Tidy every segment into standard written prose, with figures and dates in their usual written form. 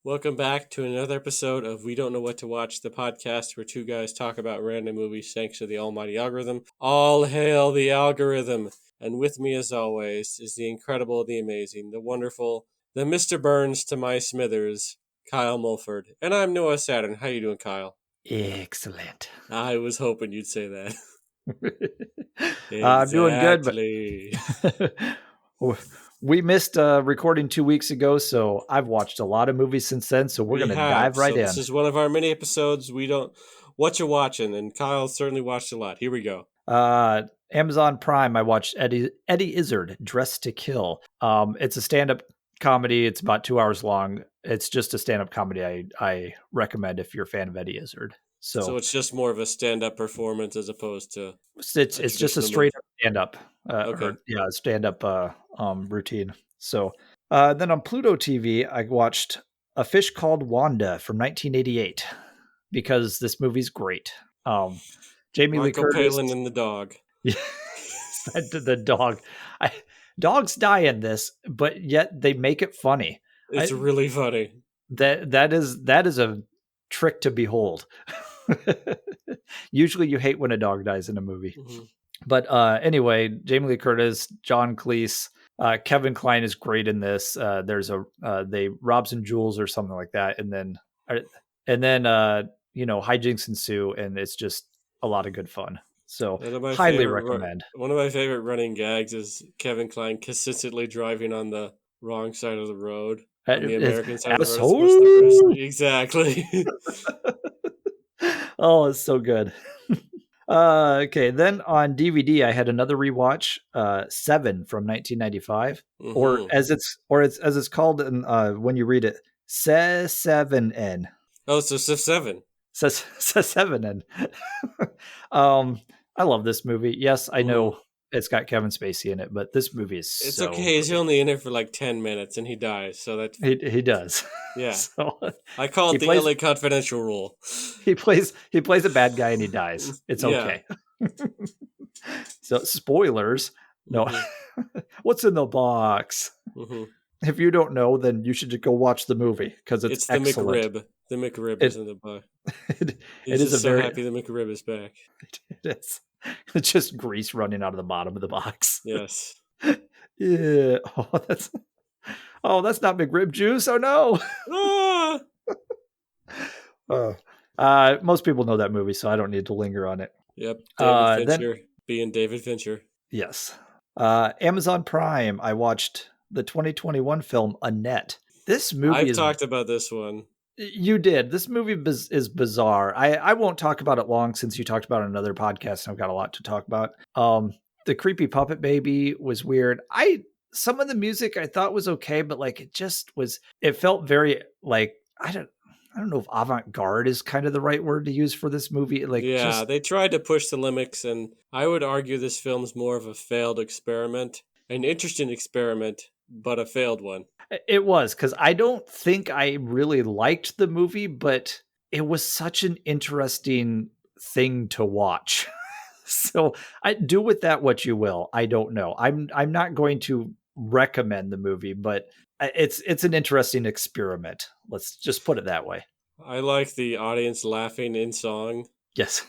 Welcome back to another episode of We Don't Know What to Watch, the podcast where two guys talk about random movies thanks to the almighty algorithm. All hail the algorithm! And with me, as always, is the incredible, the amazing, the wonderful, the Mr. Burns to my Smithers, Kyle Mulford. And I'm Noah Saturn. How you doing, Kyle? Excellent. I was hoping you'd say that. I'm doing good, Exactly. but we missed recording 2 weeks ago, so I've watched a lot of movies since then, so we're We going to have. dive right So in. this is one of our mini episodes. We don't... What you watching? And Kyle certainly watched a lot. Here we go. Amazon Prime, I watched Eddie Izzard, Dressed to Kill. It's a stand-up comedy. It's about 2 hours long. It's just a stand-up comedy I recommend if you're a fan of Eddie Izzard. So it's just more of a stand-up performance as opposed to it's just a straight up stand-up Okay. stand-up routine. So then on Pluto TV, I watched A Fish Called Wanda from 1988 because this movie's great. Jamie Lee Michael Curtis Palin and the dog. the dog. Dogs die in this, but yet they make it funny. It's really funny. That is a trick to behold. Usually you hate when a dog dies in a movie. Mm-hmm. But anyway, Jamie Lee Curtis, John Cleese, Kevin Kline is great in this. There's they rob some jewels or something like that, and then hijinks ensue, and it's just a lot of good fun. So highly recommend. One of my favorite running gags is Kevin Kline consistently driving on the wrong side of the road, on the American side of the road. Exactly. Oh, it's so good. Okay, then on DVD, I had another rewatch, Seven from 1995, mm-hmm. or as it's called in, when you read it, Se7N. Oh, so Se7. Se7N. I love this movie. Yes, I know it's got Kevin Spacey in it, but this movie is it's so okay. He's only in it for like 10 minutes, and he dies. So that he does. Yeah. So, I call it the LA Confidential rule. He plays a bad guy and he dies. It's okay. So spoilers. No. Mm-hmm. What's in the box? Mm-hmm. If you don't know, then you should just go watch the movie because it's excellent. The McRib. The McRib is in the box. It is so happy the McRib is back. It is. It's just grease running out of the bottom of the box. Yes. Yeah. Oh, that's not McRib juice. Oh no. Most people know that movie, so I don't need to linger on it. Yep. David Fincher being David Fincher. Yes. Amazon Prime, I watched the 2021 film Annette. This movie I've talked about this one. You did. This movie is bizarre. I won't talk about it long since you talked about it on another podcast, and I've got a lot to talk about. The creepy puppet baby was weird. Some of the music I thought was okay, but like it felt very like I don't know if avant-garde is kind of the right word to use for this movie. Like, yeah, they tried to push the limits, and I would argue this film's more of a failed experiment, an interesting experiment, but a failed one. It was, because I don't think I really liked the movie, but it was such an interesting thing to watch. So I do with that what you will. I don't know. I'm not going to recommend the movie, but it's an interesting experiment. Let's just put it that way. I like the audience laughing in song. Yes.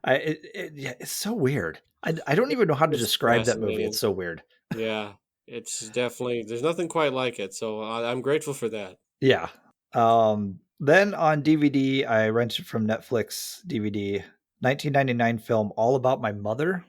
It's so weird. I don't even know how to describe that movie. It's so weird. Yeah, it's definitely, there's nothing quite like it. So I'm grateful for that. Yeah. Then on DVD, I rented from Netflix DVD, 1999 film All About My Mother.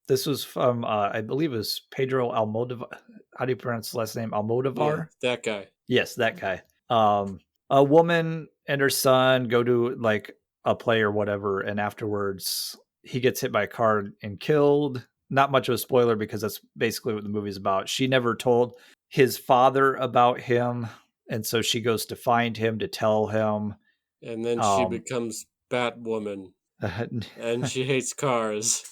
This was from, I believe it was Pedro Almodovar. How do you pronounce the last name? Almodovar? Yeah, that guy. Yes, that guy. A woman and her son go to like a play or whatever, and afterwards he gets hit by a car and killed. Not much of a spoiler because that's basically what the movie's about. She never told his father about him, and so she goes to find him to tell him. And then she becomes Batwoman, and she hates cars.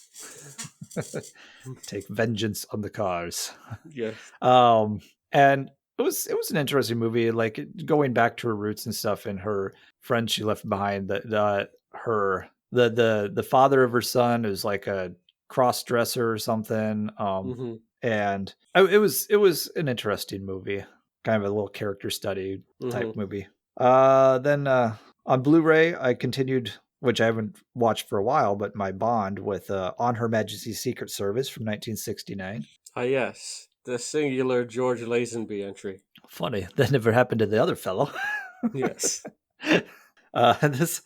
Take vengeance on the cars. Yeah. And it was an interesting movie, like going back to her roots and stuff, and her friends she left behind. The father of her son is like a cross dresser or something. And it was an interesting movie. kind of a little character study type movie. Then on Blu-ray, I continued, which I haven't watched for a while, but my Bond with On Her Majesty's Secret Service from 1969. Ah, yes. The singular George Lazenby entry. Funny. That never happened to the other fellow. Yes. This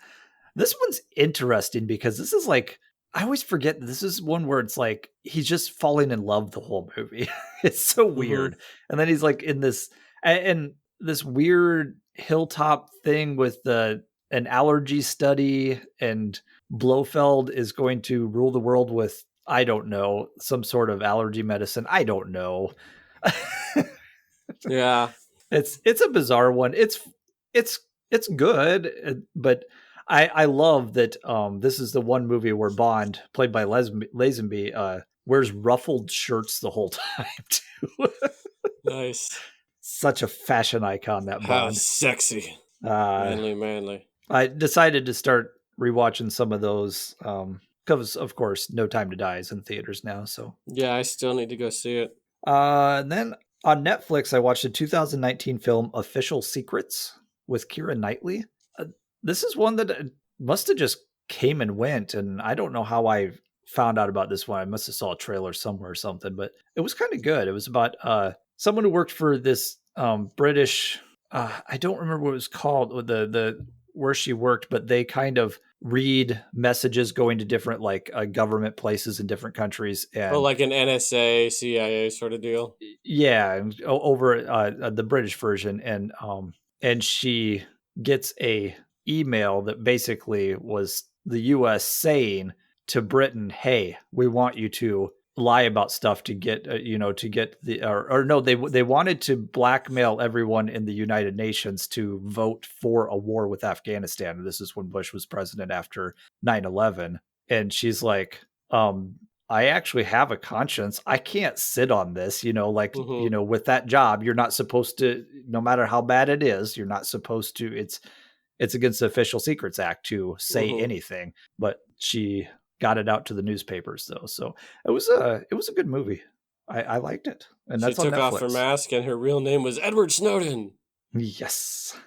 one's interesting because this is like, I always forget this is one where it's like he's just falling in love the whole movie. It's so weird. And then he's like in this and this weird hilltop thing with an allergy study, and Blofeld is going to rule the world with, I don't know, some sort of allergy medicine. I don't know. Yeah. It's a bizarre one. It's good, but I love that this is the one movie where Bond, played by Lazenby, wears ruffled shirts the whole time too. Nice. Such a fashion icon, that Bond. How sexy. Manly. I decided to start rewatching some of those because, of course, No Time to Die is in theaters now. So yeah, I still need to go see it. And then on Netflix, I watched the 2019 film Official Secrets with Keira Knightley. This is one that must have just came and went, and I don't know how I found out about this one. I must have saw a trailer somewhere or something, but it was kind of good. It was about someone who worked for this British, I don't remember what it was called, the where she worked, but they kind of read messages going to different like government places in different countries. And, like an NSA, CIA sort of deal. Yeah, over the British version, and she gets a email that basically was the U.S. saying to Britain, "Hey, we want you to lie about stuff to get, to get the, or no, they wanted to blackmail everyone in the United Nations to vote for a war with Afghanistan." And this is when Bush was president after 9/11. And she's like, I actually have a conscience. I can't sit on this, with that job, you're not supposed to, no matter how bad it is, you're not supposed to, it's against the Official Secrets Act to say anything, but she got it out to the newspapers though. So it was a good movie. I liked it. And that's on Netflix. She took off her mask and her real name was Edward Snowden. Yes.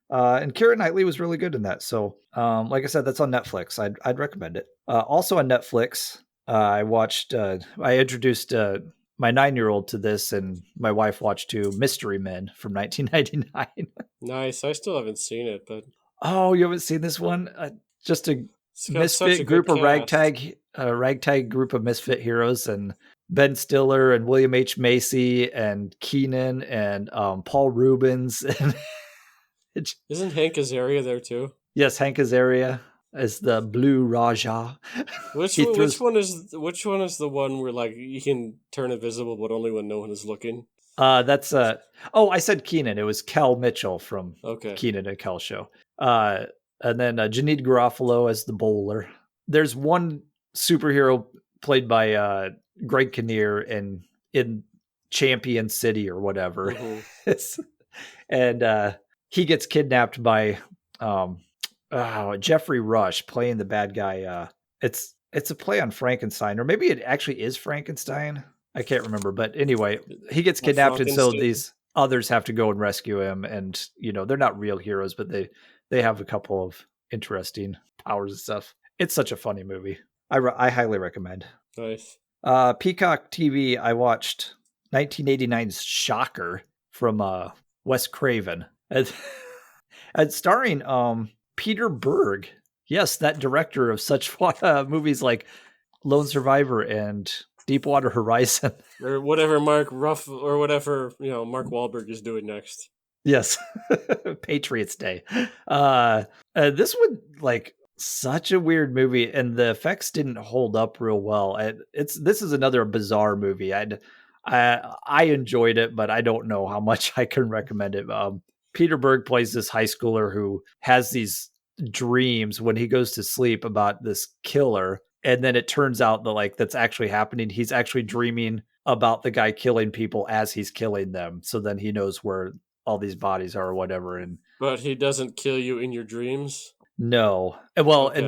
And Keira Knightley was really good in that. So, like I said, that's on Netflix. I'd recommend it. Also on Netflix, I introduced my 9-year-old to this, and my wife watched too, Mystery Men from 1999. Nice. I still haven't seen it, but. Oh, you haven't seen this one? Just a misfit group of ragtag group of misfit heroes, and Ben Stiller and William H. Macy and Keenan and Paul Rubens. Isn't Hank Azaria there too? Yes, Hank Azaria as the Blue Raja. Which one is the one where like you can turn invisible but only when no one is looking? That's I said Keenan. It was Kel Mitchell from Keenan and Kel Show. And then Janeed Garofalo as the bowler. There's one superhero played by Greg Kinnear in Champion City or whatever. And he gets kidnapped by Jeffrey Rush playing the bad guy. It's a play on Frankenstein, or maybe it actually is Frankenstein. I can't remember. But anyway, he gets kidnapped, and so these others have to go and rescue him. And, they're not real heroes, but they have a couple of interesting powers and stuff. It's such a funny movie. I highly recommend. Nice. Peacock TV, I watched 1989's Shocker from Wes Craven. And starring Peter Berg. Yes, that director of such movies like Lone Survivor and Deepwater Horizon. Or whatever Mark Wahlberg is doing next. Yes. Patriots Day. This one, like, such a weird movie, and the effects didn't hold up real well. This is another bizarre movie. I enjoyed it, but I don't know how much I can recommend it. Peter Berg plays this high schooler who has these dreams when he goes to sleep about this killer. And then it turns out that that's actually happening. He's actually dreaming about the guy killing people as he's killing them. So then he knows where all these bodies are or whatever. But he doesn't kill you in your dreams? No. Well, okay.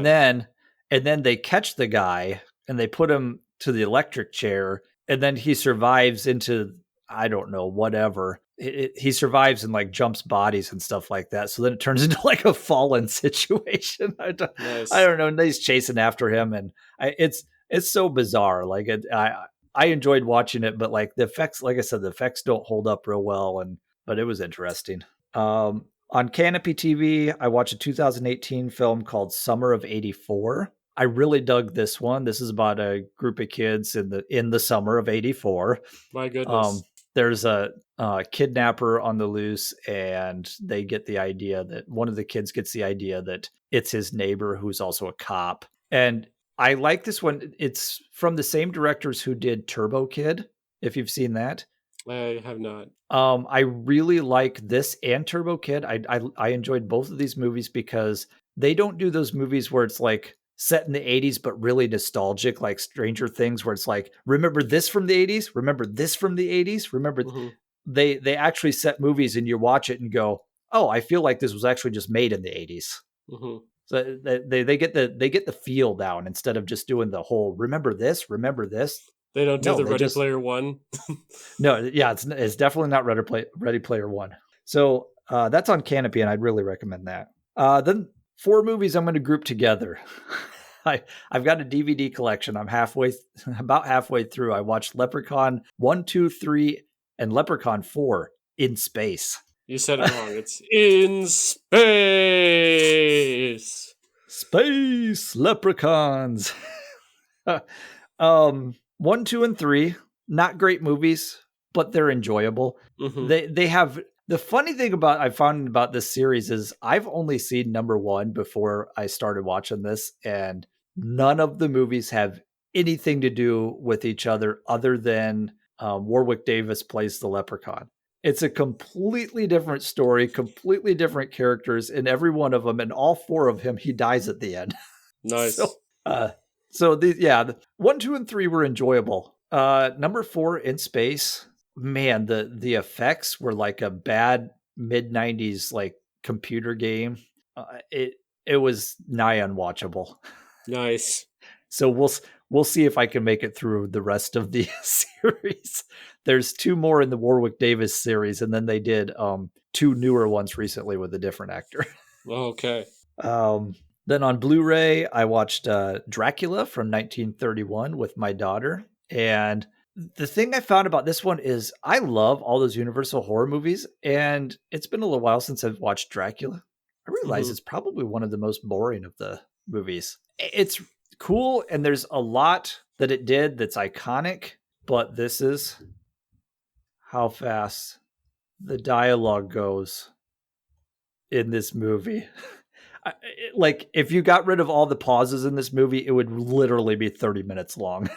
and then they catch the guy and they put him to the electric chair, and then he survives into, I don't know, whatever. he survives and like jumps bodies and stuff like that. So then it turns into like a Fallen situation. I don't know. And he's chasing after him, and it's so bizarre. Like I enjoyed watching it, but like the effects, like I said, the effects don't hold up real well. But it was interesting. On Canopy TV, I watched a 2018 film called Summer of '84. I really dug this one. This is about a group of kids in the summer of '84. My goodness. There's a kidnapper on the loose, and they get the idea that one of the kids gets the idea that it's his neighbor who's also a cop. And I like this one. It's from the same directors who did Turbo Kid, if you've seen that. I have not. I really like this and Turbo Kid. I enjoyed both of these movies because they don't do those movies where it's like set in the 80s, but really nostalgic, like Stranger Things, where it's like, remember this from the 80s? Remember this from the 80s? Remember, they actually set movies and you watch it and go, oh, I feel like this was actually just made in the 80s. So they get the feel down instead of just doing the whole, remember this? They don't do the Ready Player One. No, yeah, it's definitely not Ready Player One. So that's on Canopy, and I'd really recommend that. Then 4 movies I'm going to group together. I've got a DVD collection. I'm about halfway through. I watched Leprechaun 1, 2, 3, and Leprechaun 4 in space. You said it wrong. It's in space. Space leprechauns. 1, 2, and 3, not great movies, but they're enjoyable. They have. The funny thing I found about this series is I've only seen number 1 before I started watching this, and none of the movies have anything to do with each other than Warwick Davis plays the leprechaun. It's a completely different story, completely different characters in every one of them, and all 4 of him, he dies at the end. Nice. So the 1, 2, and 3 were enjoyable. Number 4, In Space. Man, the effects were like a bad mid-90s like computer game. It was nigh unwatchable. Nice. So we'll see if I can make it through the rest of the series. There's 2 more in the Warwick Davis series, and then they did 2 newer ones recently with a different actor. Okay. Then on Blu-ray, I watched Dracula from 1931 with my daughter, and the thing I found about this one is I love all those Universal horror movies, and it's been a little while since I've watched Dracula. I realize it's probably one of the most boring of the movies. It's cool, and there's a lot that it did that's iconic, but this is how fast the dialogue goes in this movie. Like, if you got rid of all the pauses in this movie, it would literally be 30 minutes long.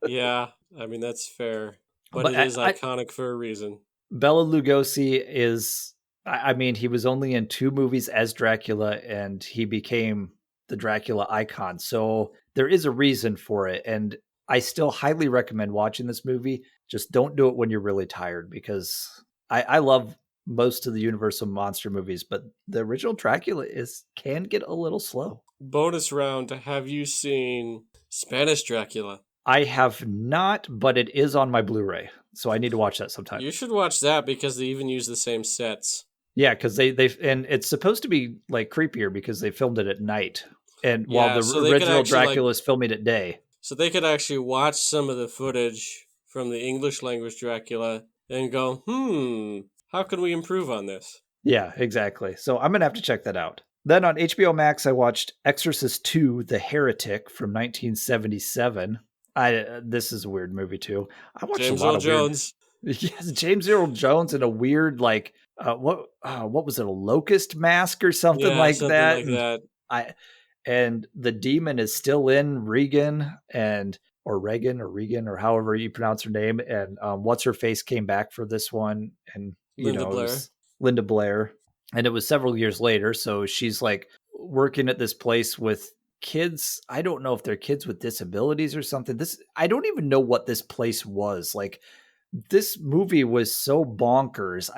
Yeah, I mean, that's fair. But it is iconic for a reason. Bela Lugosi is, I mean, he was only in 2 movies as Dracula, and he became the Dracula icon. So there is a reason for it. And I still highly recommend watching this movie. Just don't do it when you're really tired, because I love most of the Universal monster movies, but the original Dracula can get a little slow. Bonus round, have you seen Spanish Dracula? I have not, but it is on my Blu-ray, so I need to watch that sometime. You should watch that because they even use the same sets. Yeah, because they and it's supposed to be like creepier because they filmed it at night, and while the original Dracula is filming at day. So they could actually watch some of the footage from the English language Dracula and go, how can we improve on this? Yeah, exactly. So I'm gonna have to check that out. Then on HBO Max, I watched Exorcist II: The Heretic from 1977. This is a weird movie too. I watched James a lot Earl of Jones. Yes, James Earl Jones in a weird what was it, a locust mask or something like that? And the demon is still in Regan or Regan or however you pronounce her name, and what's her face came back for this one, and Linda Blair, and it was several years later. So she's like working at this place with kids. I don't know if they're kids with disabilities or something. I don't even know what this place was. Like, this movie was so bonkers.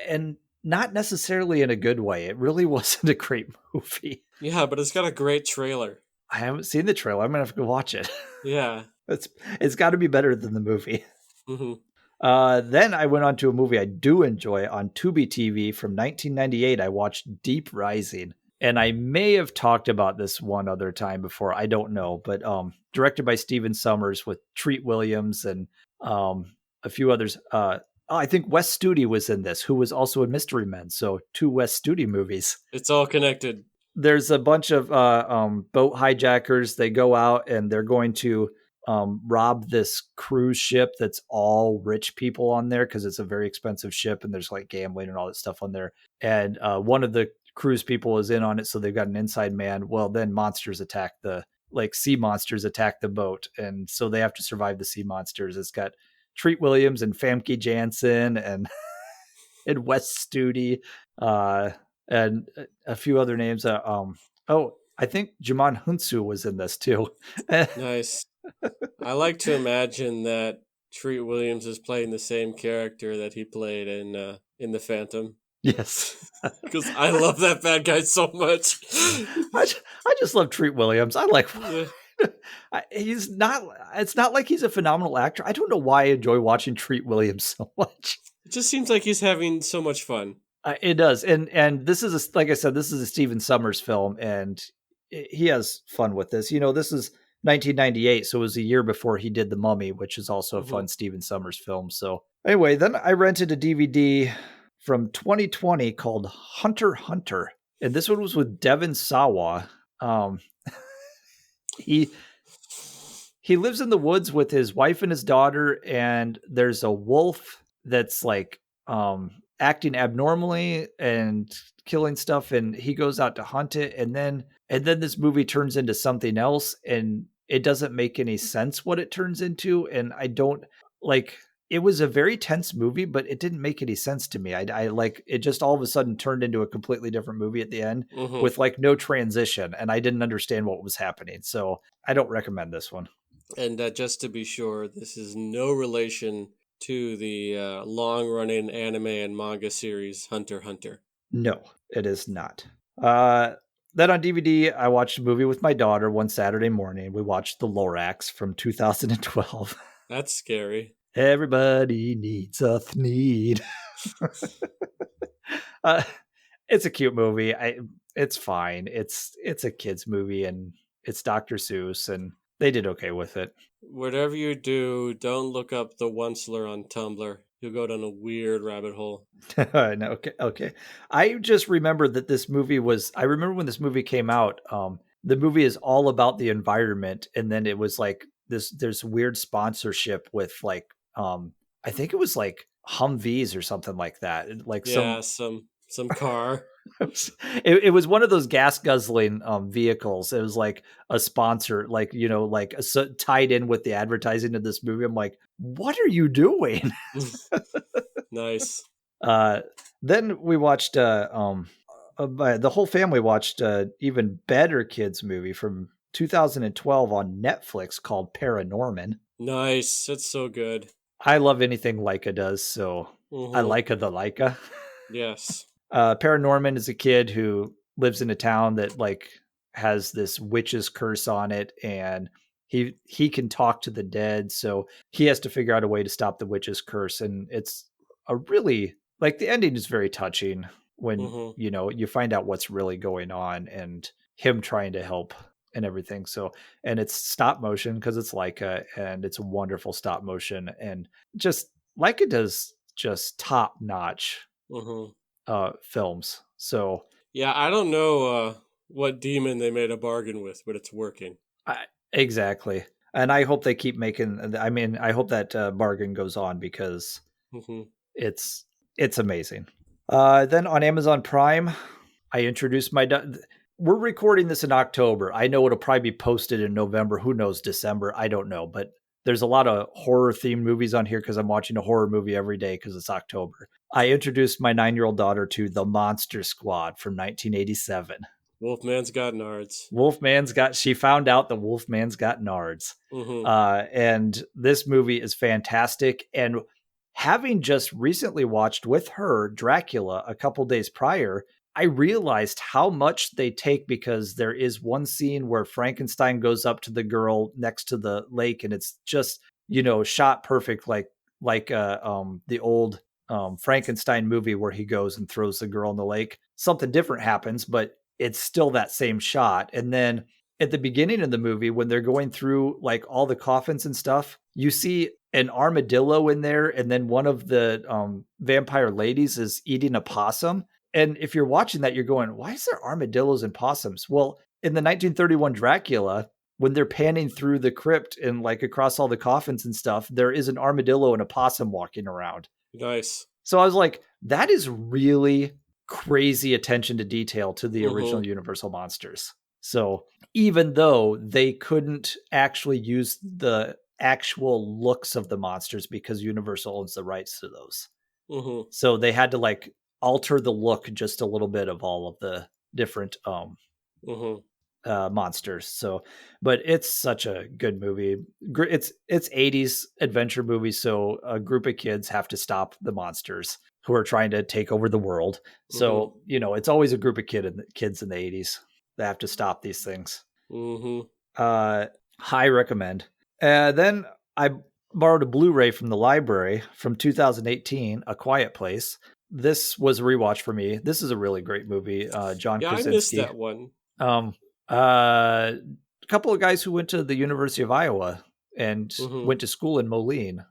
And not necessarily in a good way. It really wasn't a great movie. Yeah, but it's got a great trailer. I haven't seen the trailer. I'm gonna have to go watch it. Yeah. It's got to be better than the movie. Then I went on to a movie I do enjoy on Tubi TV from 1998. I watched Deep Rising. And I may have talked about this one other time before. I don't know. But directed by Steven Sommers with Treat Williams and a few others. I think Wes Studi was in this, who was also in Mystery Men. So 2 Wes Studi movies. It's all connected. There's a bunch of boat hijackers. They go out and they're going to rob this cruise ship that's all rich people on there because it's a very expensive ship and there's like gambling and all that stuff on there. And one of the cruise people is in on it, so they've got an inside man. Well, then monsters attack sea monsters attack the boat, and so they have to survive the sea monsters. It's got Treat Williams and Famke Janssen and and Wes Studi and a few other names. I think Jimon Hunsu was in this too. Nice. I like to imagine that Treat Williams is playing the same character that he played in The Phantom. Yes, because I love that bad guy so much. I just love Treat Williams. I like. He's not. It's not like he's a phenomenal actor. I don't know why I enjoy watching Treat Williams so much. It just seems like he's having so much fun. It does, and this is like I said, this is a Steven Sommers film, and he has fun with this. This is 1998, so it was a year before he did The Mummy, which is also a fun Steven Sommers film. So anyway, then I rented a DVD from 2020 called Hunter Hunter, and this one was with Devon Sawa. He lives in the woods with his wife and his daughter, and there's a wolf that's like acting abnormally and killing stuff, and he goes out to hunt it, and then this movie turns into something else, and it doesn't make any sense what it turns into, and I don't like. It was a very tense movie, but it didn't make any sense to me. I like it just all of a sudden turned into a completely different movie at the end with like no transition, and I didn't understand what was happening. So I don't recommend this one. And just to be sure, this is no relation to the long-running anime and manga series Hunter x Hunter. No, it is not. Then on DVD, I watched a movie with my daughter one Saturday morning. We watched The Lorax from 2012. That's scary. Everybody needs a Thneed. It's a cute movie. It's fine. It's a kid's movie, and it's Dr. Seuss, and they did okay with it. Whatever you do, don't look up the Onceler on Tumblr. You'll go down a weird rabbit hole. No, okay. I just remember that this movie was. I remember when this movie came out. The movie is all about the environment, and then it was like this. There's weird sponsorship with like. I think it was like Humvees or something like that. Like some car. It was one of those gas guzzling vehicles. It was like a sponsor, like tied in with the advertising of this movie. I'm like, what are you doing? Nice. Then we watched. The whole family watched even better kids movie from 2012 on Netflix called Paranorman. Nice. That's so good. I love anything Leica does, so I Leica the Leica. Yes. Paranorman is a kid who lives in a town that like has this witch's curse on it, and he can talk to the dead, so he has to figure out a way to stop the witch's curse. And it's a really like the ending is very touching when you find out what's really going on and him trying to help and everything. So, and it's stop motion because it's Leica, and it's a wonderful stop motion, and just Leica does just top notch films. So yeah, I don't know what demon they made a bargain with, but it's working. Exactly. And I hope they keep making. I mean, I hope that bargain goes on because it's amazing. Then on Amazon Prime, I introduced my. We're recording this in October. I know it'll probably be posted in November. Who knows, December? I don't know. But there's a lot of horror-themed movies on here because I'm watching a horror movie every day because it's October. I introduced my 9-year-old daughter to The Monster Squad from 1987. Wolfman's got nards. She found out that Wolfman's got nards. And this movie is fantastic. And having just recently watched with her Dracula a couple days prior, I realized how much they take, because there is one scene where Frankenstein goes up to the girl next to the lake, and it's just, shot perfect, like like the old Frankenstein movie where he goes and throws the girl in the lake. Something different happens, but it's still that same shot. And then at the beginning of the movie, when they're going through like all the coffins and stuff, you see an armadillo in there, and then one of the vampire ladies is eating a possum. And if you're watching that, you're going, why is there armadillos and possums? Well, in the 1931 Dracula, when they're panning through the crypt and like across all the coffins and stuff, there is an armadillo and a possum walking around. Nice. So I was like, that is really crazy attention to detail to the original Universal monsters. So even though they couldn't actually use the actual looks of the monsters because Universal owns the rights to those. So they had to like alter the look just a little bit of all of the different monsters. So, but it's such a good movie. It's 80s adventure movie. So a group of kids have to stop the monsters who are trying to take over the world. So, you know, it's always a group of kids in the 80s that have to stop these things. High recommend. Then I borrowed a Blu-ray from the library from 2018, A Quiet Place. This was a rewatch for me. This is a really great movie. John Krasinski. I missed that one. A couple of guys who went to the University of Iowa and went to school in Moline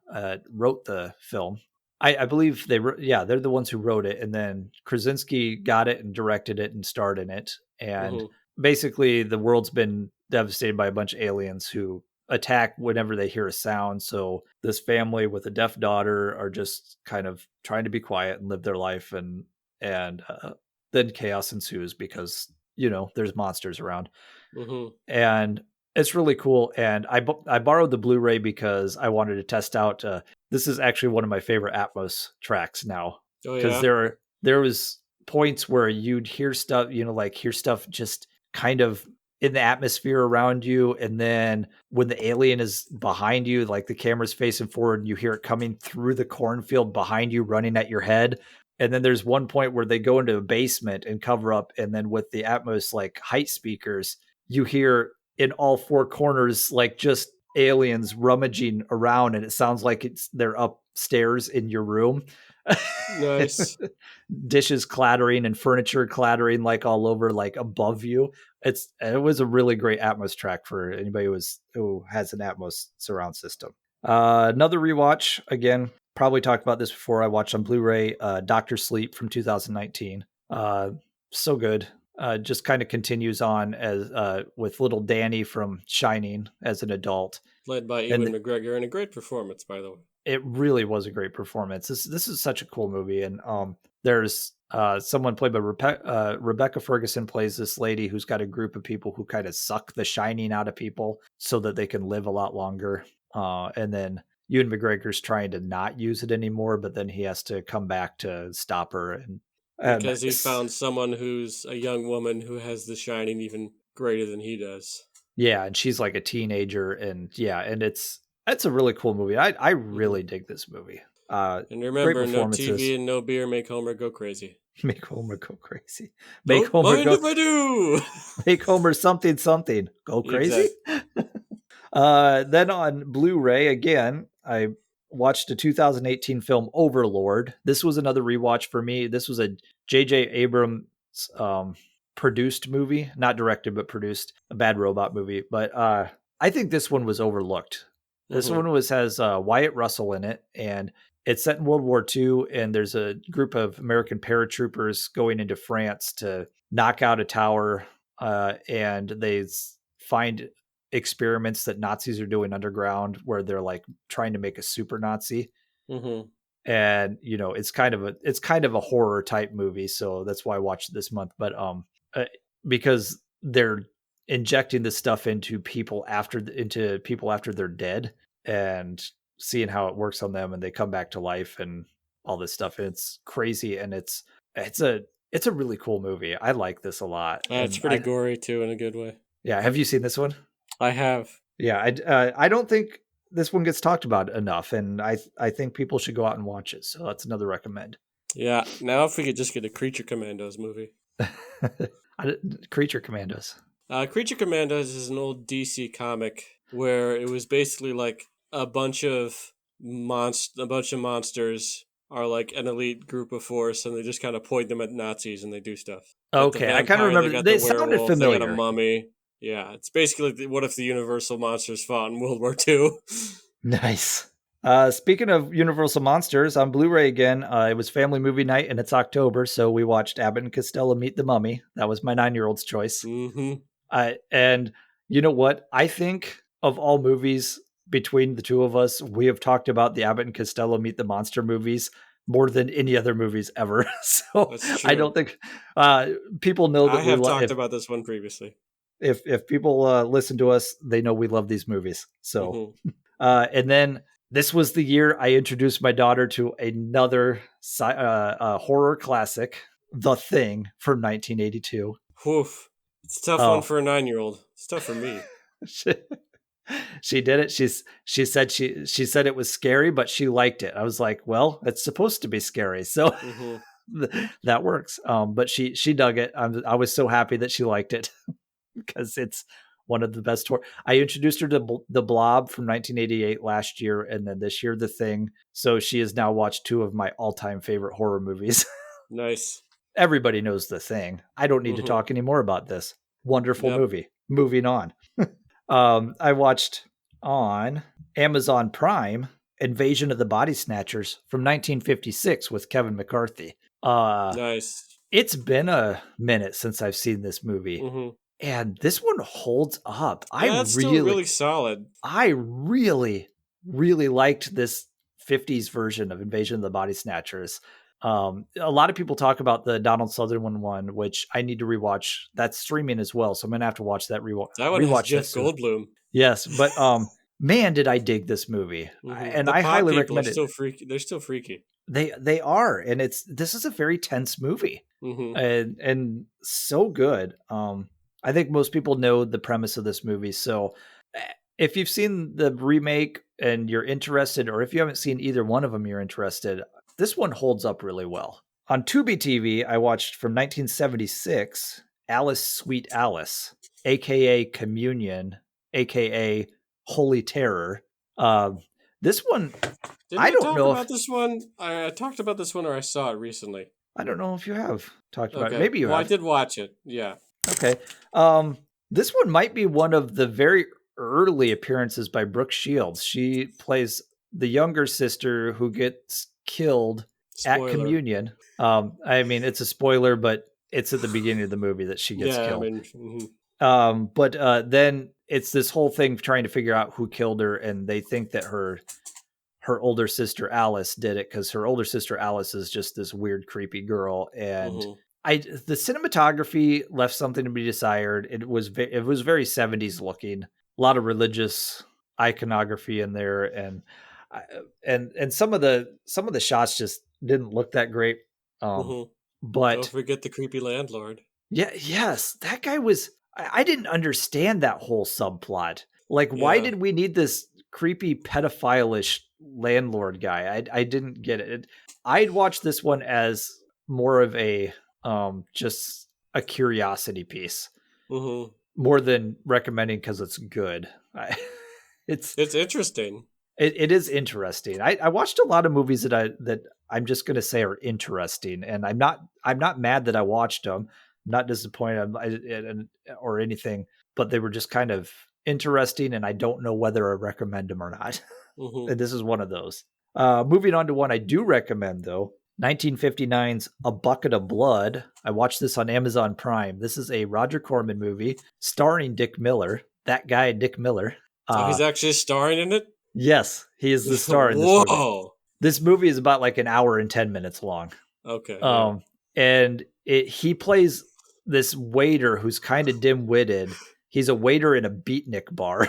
wrote the film. I believe they're the ones who wrote it, and then Krasinski got it and directed it and starred in it. And basically, the world's been devastated by a bunch of aliens who attack whenever they hear a sound. So this family with a deaf daughter are just kind of trying to be quiet and live their life, and then chaos ensues because, you know, there's monsters around. And it's really cool. And I borrowed the Blu-ray because I wanted to test out. This is actually one of my favorite Atmos tracks now, because there was points where you'd hear stuff, you know, like hear stuff just kind of in the atmosphere around you. And then when the alien is behind you, like the camera's facing forward and you hear it coming through the cornfield behind you, running at your head. And then there's one point where they go into a basement and cover up. And then with the Atmos like height speakers, you hear in all four corners, like just aliens rummaging around. And it sounds like they're upstairs in your room. Nice. Dishes clattering and furniture clattering like all over, like above you. It was a really great Atmos track for anybody who has an Atmos surround system. Another rewatch, again, probably talked about this before. I watched on Blu-ray, Dr. Sleep from 2019. So good. Just kind of continues on as with little Danny from Shining as an adult. Led by Ewan McGregor, and a great performance, by the way. It really was a great performance. This is such a cool movie. And there's someone played by Rebecca Ferguson plays this lady who's got a group of people who kind of suck the shining out of people so that they can live a lot longer. And then Ewan McGregor's trying to not use it anymore, but then he has to come back to stop her. And because he found someone who's a young woman who has the shining even greater than he does. Yeah, and she's like a teenager, and it's a really cool movie. I really dig this movie. And remember, no TV and no beer make Homer go crazy. Make Homer go crazy. Make Homer mind if I do. Make Homer something go crazy. Exactly. Then on Blu-ray again, I watched a 2018 film, Overlord. This was another rewatch for me. This was a J.J. Abrams produced movie, not directed, but produced, a bad robot movie. But I think this one was overlooked. This one has Wyatt Russell in it, and it's set in World War II, and there's a group of American paratroopers going into France to knock out a tower, and they find experiments that Nazis are doing underground where they're like trying to make a super Nazi. And, you know, it's kind of a horror type movie. So that's why I watched it this month. But because they're injecting this stuff into people after they're dead and seeing how it works on them, and they come back to life and all this stuff. And it's crazy. And it's a really cool movie. I like this a lot. It's pretty gory too, in a good way. Yeah. Have you seen this one? I have. Yeah. I don't think this one gets talked about enough, and I think people should go out and watch it. So that's another recommend. Yeah. Now if we could just get a Creature Commandos movie. Creature Commandos. Creature Commandos is an old DC comic where it was basically like a bunch of a bunch of monsters are like an elite group of force, and they just kind of point them at Nazis and they do stuff. Got the Okay, I kind of vampire, they remember. got They the sounded werewolf, they got a familiar. mummy. Yeah, it's basically what if the Universal monsters fought in World War II. Nice. Speaking of Universal Monsters, on Blu-ray again, it was family movie night and it's October, so we watched Abbott and Costello Meet the Mummy. That was my 9-year-old's choice. Mm-hmm. And you know what? I think of all movies between the two of us, we have talked about the Abbott and Costello Meet the Monster movies more than any other movies ever. So I don't think people know that I have talked about this one previously. If people listen to us, they know we love these movies. So, and then this was the year I introduced my daughter to another horror classic, The Thing from 1982. Woof. It's a tough one for a 9-year-old. It's tough for me. She did it. She said it was scary, but she liked it. I was like, well, it's supposed to be scary, so that works. But she dug it. I was so happy that she liked it because it's one of the best horror. I introduced her to The Blob from 1988 last year, and then this year The Thing. So she has now watched 2 of my all-time favorite horror movies. Nice. Everybody knows The Thing. I don't need to talk anymore about this wonderful movie. Moving on. I watched on Amazon Prime Invasion of the Body Snatchers from 1956 with Kevin McCarthy. Nice. It's been a minute since I've seen this movie. And this one holds up. It's still really solid. I really, really liked this 50s version of Invasion of the Body Snatchers. A lot of people talk about the Donald Sutherland one, which I need to rewatch. That's streaming as well, so I'm gonna have to watch that rewatch. That one has Jeff Goldblum. Yes, but man, did I dig this movie! And I highly recommend it. They're still freaky. They are, and this is a very tense movie, and so good. I think most people know the premise of this movie, so if you've seen the remake and you're interested, or if you haven't seen either one of them, you're interested. This one holds up really well. On Tubi TV, I watched from 1976, Alice Sweet Alice, aka Communion, aka Holy Terror. This one, I don't know about this one. I talked about this one, or I saw it recently. I don't know if you have talked about it. Maybe you have. I did watch it. Yeah. Okay. This one might be one of the very early appearances by Brooke Shields. She plays the younger sister who gets killed at Communion. I mean, it's a spoiler, but it's at the beginning of the movie that she gets killed. But then it's this whole thing trying to figure out who killed her, and they think that her older sister Alice did it because her older sister Alice is just this weird, creepy girl. And the cinematography left something to be desired. It was very 70s looking, a lot of religious iconography in there, and some of the shots just didn't look that great. But don't forget the creepy landlord. Yeah, yes, that guy was. I didn't understand that whole subplot. Like, why did we need this creepy pedophile-ish landlord guy? I didn't get it. I'd watch this one as more of a just a curiosity piece, more than recommending because it's good. It's interesting. It is interesting. I watched a lot of movies that I'm just going to say are interesting, and I'm not mad that I watched them. I'm not disappointed or anything, but they were just kind of interesting, and I don't know whether I recommend them or not. And this is one of those. Moving on to one I do recommend, though, 1959's A Bucket of Blood. I watched this on Amazon Prime. This is a Roger Corman movie starring Dick Miller. That guy, Dick Miller. He's actually starring in it? Yes, he is the star in this movie. This movie is about like an hour and 10 minutes long. Okay. And he plays this waiter who's kind of dim-witted. He's a waiter in a beatnik bar.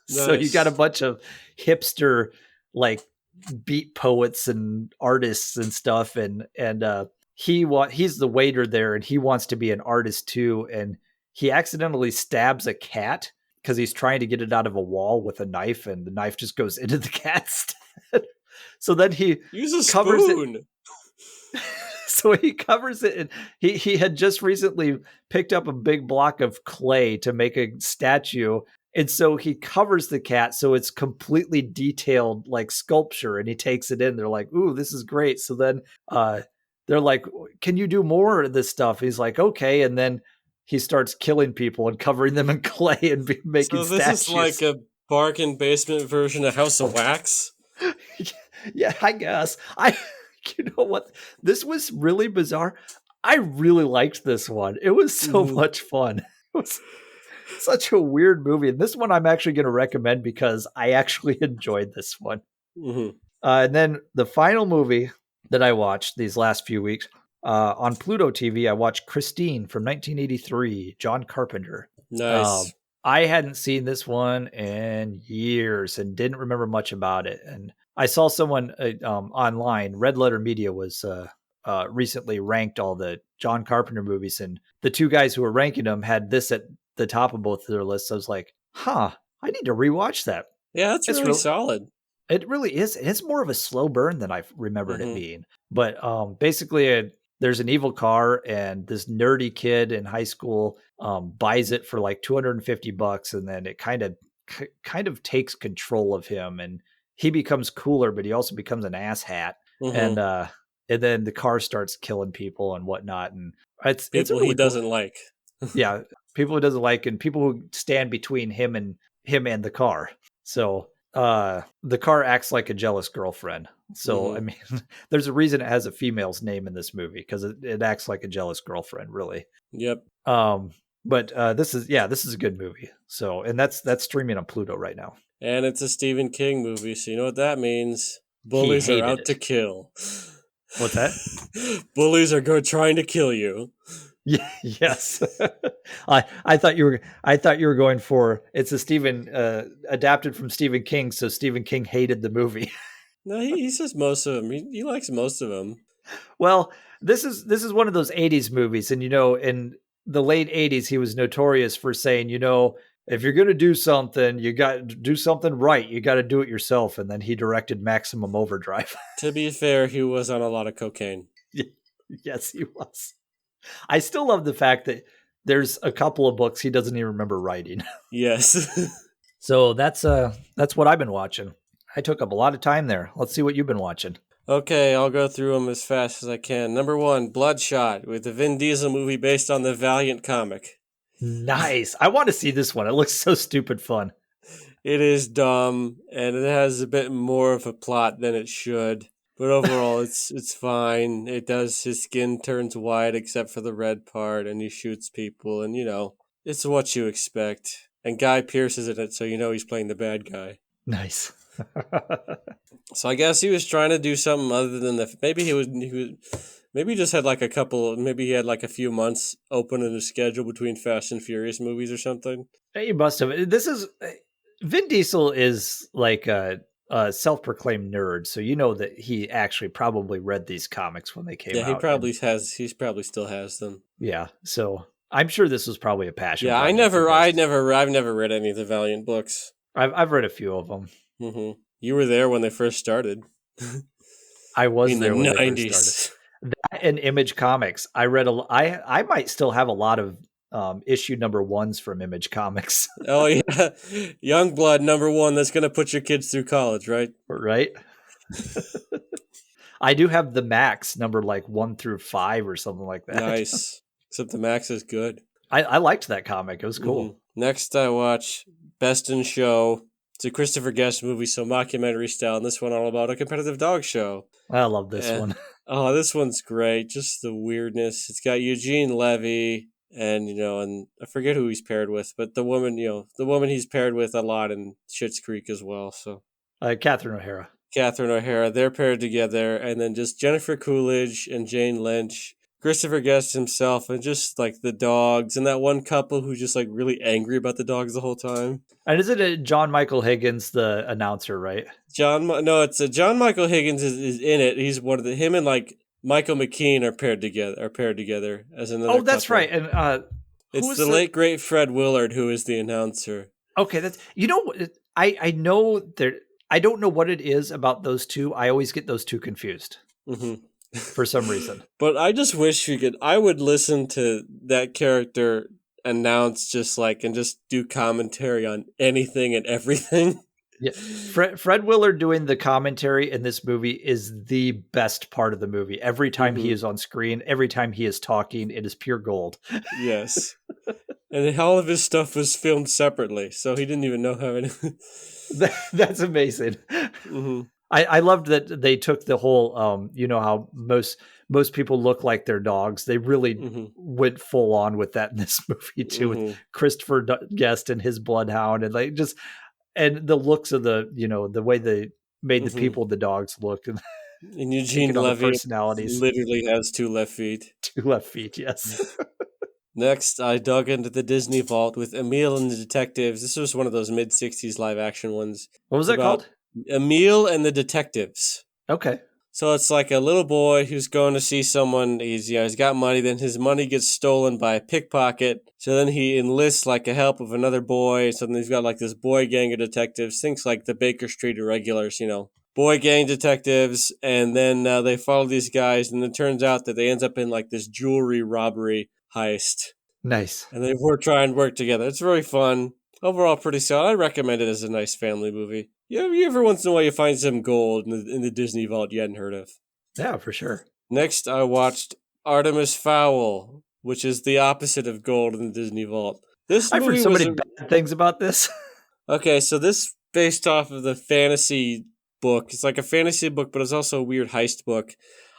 So you got a bunch of hipster, like, beat poets and artists and stuff. And he's the waiter there, and he wants to be an artist too. And he accidentally stabs a cat because he's trying to get it out of a wall with a knife, and the knife just goes into the cat instead. So then he covers it. So he covers it, and he had just recently picked up a big block of clay to make a statue, And so he covers the cat so it's completely detailed like sculpture, and he takes it in. They're like, ooh, this is great. So then they're like, can you do more of this stuff? He's like, okay. And then he starts killing people and covering them in clay and making So this statues. is like a bargain basement version of House of Wax? Yeah, I guess. You know what? This was really bizarre. I really liked this one. It was so much fun. It was such a weird movie. And this one I'm actually going to recommend because I actually enjoyed this one. Mm-hmm. And then the final movie that I watched these last few weeks on Pluto TV, I watched Christine from 1983, John Carpenter. Nice. I hadn't seen this one in years and didn't remember much about it. And I saw someone online, Red Letter Media was recently ranked all the John Carpenter movies, and the two guys who were ranking them had this at the top of both of their lists. I was like, I need to rewatch that. Yeah, that's really solid. It really is. It's more of a slow burn than I remembered it being. But basically, there's an evil car, and this nerdy kid in high school buys it for like $250, and then it kind of takes control of him, and he becomes cooler, but he also becomes an asshat. And then the car starts killing people and whatnot, and it's really he doesn't like. Yeah, people he doesn't like, and people who stand between him and the car. So the car acts like a jealous girlfriend. So I mean, there's a reason it has a female's name in this movie, because it acts like a jealous girlfriend, really. Yep. But this is a good movie. So, and that's streaming on Pluto right now. And it's a Stephen King movie, so you know what that means. Bullies are out to kill. What's that? Bullies are trying to kill you. Yeah, yes. I thought you were going for it's a Stephen adapted from Stephen King, so Stephen King hated the movie. No, he says most of them. He likes most of them. Well, this is one of those 80s movies, and in the late 80s he was notorious for saying, if you're going to do something, you got to do something right. You got to do it yourself. And then he directed Maximum Overdrive. To be fair, he was on a lot of cocaine. Yes, he was. I still love the fact that there's a couple of books he doesn't even remember writing. Yes. So that's what I've been watching. I took up a lot of time there. Let's see what you've been watching. Okay, I'll go through them as fast as I can. Number 1, Bloodshot, with the Vin Diesel movie based on the Valiant comic. Nice. I want to see this one. It looks so stupid fun. It is dumb, and it has a bit more of a plot than it should. But overall, it's fine. It does. His skin turns white except for the red part, and he shoots people, and it's what you expect. And Guy Pearce is in it, so he's playing the bad guy. Nice. So I guess he was trying to do something other than maybe maybe he just had like maybe he had like a few months open in his schedule between Fast and Furious movies or something. He must have. Vin Diesel is like a self-proclaimed nerd, so that he actually probably read these comics when they came out. Yeah, he probably has. He probably still has them. Yeah, so I'm sure this was probably a passion. Yeah, I've never read any of the Valiant books. I've read a few of them. Mm-hmm. You were there when they first started. I was in there the when 90s. They first started. That and Image Comics. I read I might still have a lot of issue number 1s from Image Comics. Oh yeah, Youngblood number 1. That's gonna put your kids through college, right? Right. I do have the Max number like 1 through 5 or something like that. Nice. Except the Max is good. I liked that comic. It was cool. Mm-hmm. Next, I watch Best in Show. It's a Christopher Guest movie, so mockumentary style, and this one all about a competitive dog show. I love this one. Oh, this one's great. Just the weirdness. It's got Eugene Levy, and and I forget who he's paired with, but the woman he's paired with a lot in Schitt's Creek as well. So, Catherine O'Hara. They're paired together, and then just Jennifer Coolidge and Jane Lynch, Christopher Guest himself, and just like the dogs, and that one couple who's just like really angry about the dogs the whole time. And is it John Michael Higgins, the announcer, right? It's John Michael Higgins is in it. He's one of him and like Michael McKean are paired together as another. Oh, that's couple. Right. And it's the late great Fred Willard who is the announcer. Okay, that's I know there. I don't know what it is about those two. I always get those two confused. Mm-hmm. For some reason. But I just wish I would listen to that character announce and just do commentary on anything and everything. Yeah, Fred Willard doing the commentary in this movie is the best part of the movie. Every time he is on screen, every time he is talking, it is pure gold. Yes. And all of his stuff was filmed separately, so he didn't even know how it. That's amazing. Mm-hmm. I loved that they took the whole, you know, how most people look like their dogs. They really went full on with that in this movie too, with Christopher Guest and his bloodhound, and like just and the looks of the, you know, the way they made the people, the dogs look, and Eugene Levy personalities. Literally has 2 left feet. 2 left feet, yes. Next, I dug into the Disney vault with Emil and the Detectives. This was one of those mid-60s live-action ones. What was that called? Emil and the Detectives. Okay. So it's like a little boy who's going to see someone. He's got money. Then his money gets stolen by a pickpocket. So then he enlists like a help of another boy. So then he's got like this boy gang of detectives. Things like the Baker Street Irregulars, you know. Boy gang detectives. And then they follow these guys. And it turns out that they end up in like this jewelry robbery heist. Nice. And they try and work together. It's really fun. Overall, pretty solid. I recommend it as a nice family movie. Yeah, every once in a while you find some gold in the Disney vault you hadn't heard of. Yeah, for sure. Next, I watched Artemis Fowl, which is the opposite of gold in the Disney vault. I've heard so many bad things about this. Okay, so this based off of the fantasy book. It's like a fantasy book, but it's also a weird heist book.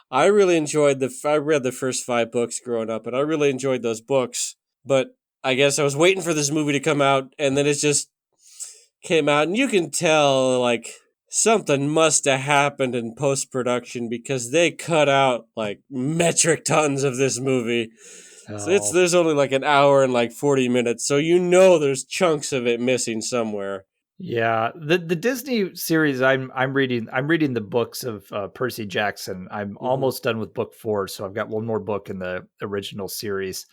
I really enjoyed I read the first 5 books growing up, and I really enjoyed those books. But I guess I was waiting for this movie to come out, and then it just came out, and you can tell, like, something must have happened in post-production because they cut out, like, metric tons of this movie. Oh. So there's only, like, an hour and, like, 40 minutes, so you know there's chunks of it missing somewhere. Yeah, the Disney series I'm reading the books of Percy Jackson. I'm almost done with book 4, so I've got one more book in the original series.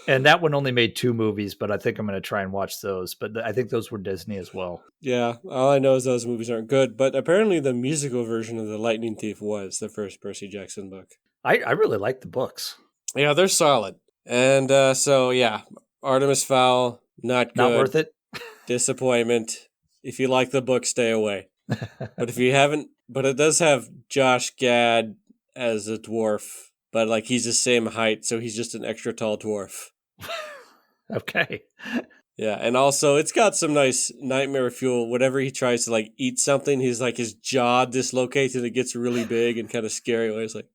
And that one only made 2 movies, but I think I'm going to try and watch those. But I think those were Disney as well. Yeah, all I know is those movies aren't good, but apparently the musical version of The Lightning Thief was the first Percy Jackson book. I really like the books. Yeah, they're solid. And so, yeah, Artemis Fowl, not good. Not worth it? Disappointment. If you like the book, stay away. But if you haven't, but it does have Josh Gad as a dwarf, but like he's the same height, so he's just an extra tall dwarf. Okay. Yeah, and also it's got some nice nightmare fuel. Whenever he tries to like eat something, he's like his jaw dislocates and it gets really big and kind of scary. It's like,